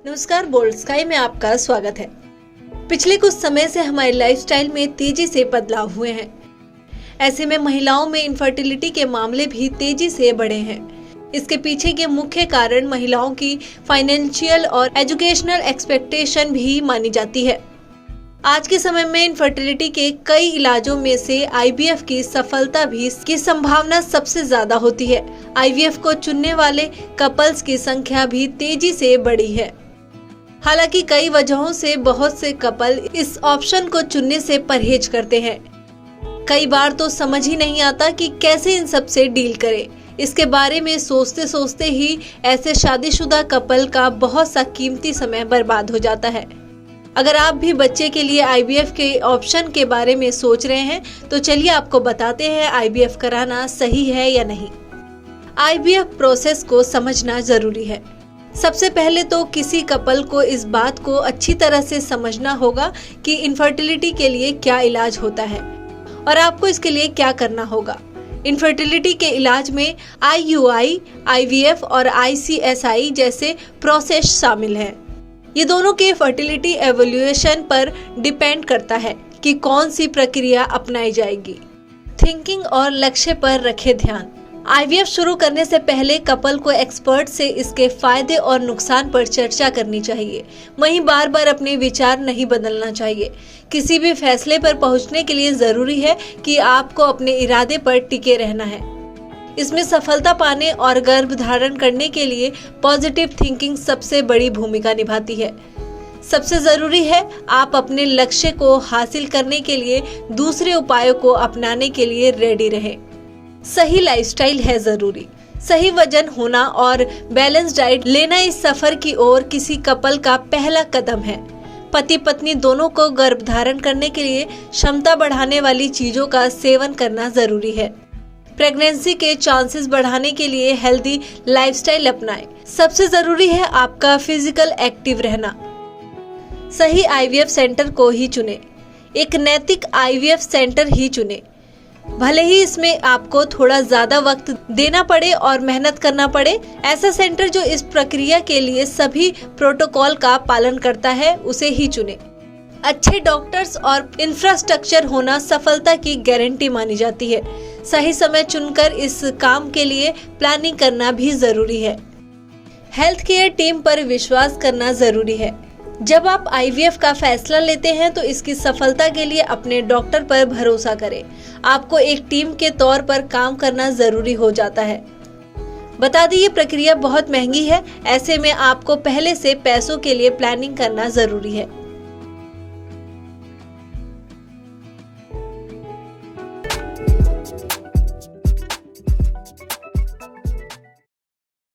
नमस्कार, bold sky में आपका स्वागत है। पिछले कुछ समय से हमारे लाइफस्टाइल में तेजी से बदलाव हुए हैं। ऐसे में महिलाओं में इनफर्टिलिटी के मामले भी तेजी से बढ़े हैं। इसके पीछे के मुख्य कारण महिलाओं की फाइनेंशियल और एजुकेशनल एक्सपेक्टेशन भी मानी जाती है। आज के समय में इनफर्टिलिटी के कई इलाजों में से आईवीएफ की सफलता भी की संभावना सबसे ज्यादा होती है। आईवीएफ को चुनने वाले कपल्स की संख्या भी तेजी से बढ़ी है। हालांकि कई वजहों से बहुत से कपल इस ऑप्शन को चुनने से परहेज करते हैं। कई बार तो समझ ही नहीं आता कि कैसे इन सब से डील करें। इसके बारे में सोचते सोचते ही ऐसे शादीशुदा कपल का बहुत सा कीमती समय बर्बाद हो जाता है। अगर आप भी बच्चे के लिए आईवीएफ के ऑप्शन के बारे में सोच रहे हैं तो चलिए आपको बताते हैं आईवीएफ कराना सही है या नहीं। आईवीएफ प्रोसेस को समझना जरूरी है। सबसे पहले तो किसी कपल को इस बात को अच्छी तरह से समझना होगा कि इनफर्टिलिटी के लिए क्या इलाज होता है और आपको इसके लिए क्या करना होगा। इनफर्टिलिटी के इलाज में आईयूआई, आईवीएफ और आईसीएसआई जैसे प्रोसेस शामिल हैं। ये दोनों के फर्टिलिटी एवोल्यूएशन पर डिपेंड करता है कि कौन सी प्रक्रिया अपनाई जाएगी। थिंकिंग और लक्ष्य पर रखें ध्यान। आईवीएफ शुरू करने से पहले कपल को एक्सपर्ट से इसके फायदे और नुकसान पर चर्चा करनी चाहिए। वहीं बार बार अपने विचार नहीं बदलना चाहिए। किसी भी फैसले पर पहुंचने के लिए जरूरी है कि आपको अपने इरादे पर टिके रहना है। इसमें सफलता पाने और गर्भ धारण करने के लिए पॉजिटिव थिंकिंग सबसे बड़ी भूमिका निभाती है। सबसे जरूरी है आप अपने लक्ष्य को हासिल करने के लिए दूसरे उपायों को अपनाने के लिए रेडी रहें। सही लाइफस्टाइल है जरूरी। सही वजन होना और बैलेंस डाइट लेना इस सफर की ओर किसी कपल का पहला कदम है। पति पत्नी दोनों को गर्भधारण करने के लिए क्षमता बढ़ाने वाली चीजों का सेवन करना जरूरी है। प्रेगनेंसी के चांसेस बढ़ाने के लिए हेल्दी लाइफस्टाइल अपनाएं। सबसे जरूरी है आपका फिजिकल एक्टिव रहना। सही आईवीएफ सेंटर को ही चुनें। एक नैतिक आईवीएफ सेंटर ही चुनें। भले ही इसमें आपको थोड़ा ज्यादा वक्त देना पड़े और मेहनत करना पड़े। ऐसा सेंटर जो इस प्रक्रिया के लिए सभी प्रोटोकॉल का पालन करता है उसे ही चुनें। अच्छे डॉक्टर्स और इंफ्रास्ट्रक्चर होना सफलता की गारंटी मानी जाती है। सही समय चुनकर इस काम के लिए प्लानिंग करना भी जरूरी है। हेल्थ केयर टीम पर विश्वास करना जरूरी है। जब आप आईवीएफ का फैसला लेते हैं तो इसकी सफलता के लिए अपने डॉक्टर पर भरोसा करें। आपको एक टीम के तौर पर काम करना जरूरी हो जाता है। बता दी ये प्रक्रिया बहुत महंगी है। ऐसे में आपको पहले से पैसों के लिए प्लानिंग करना जरूरी है।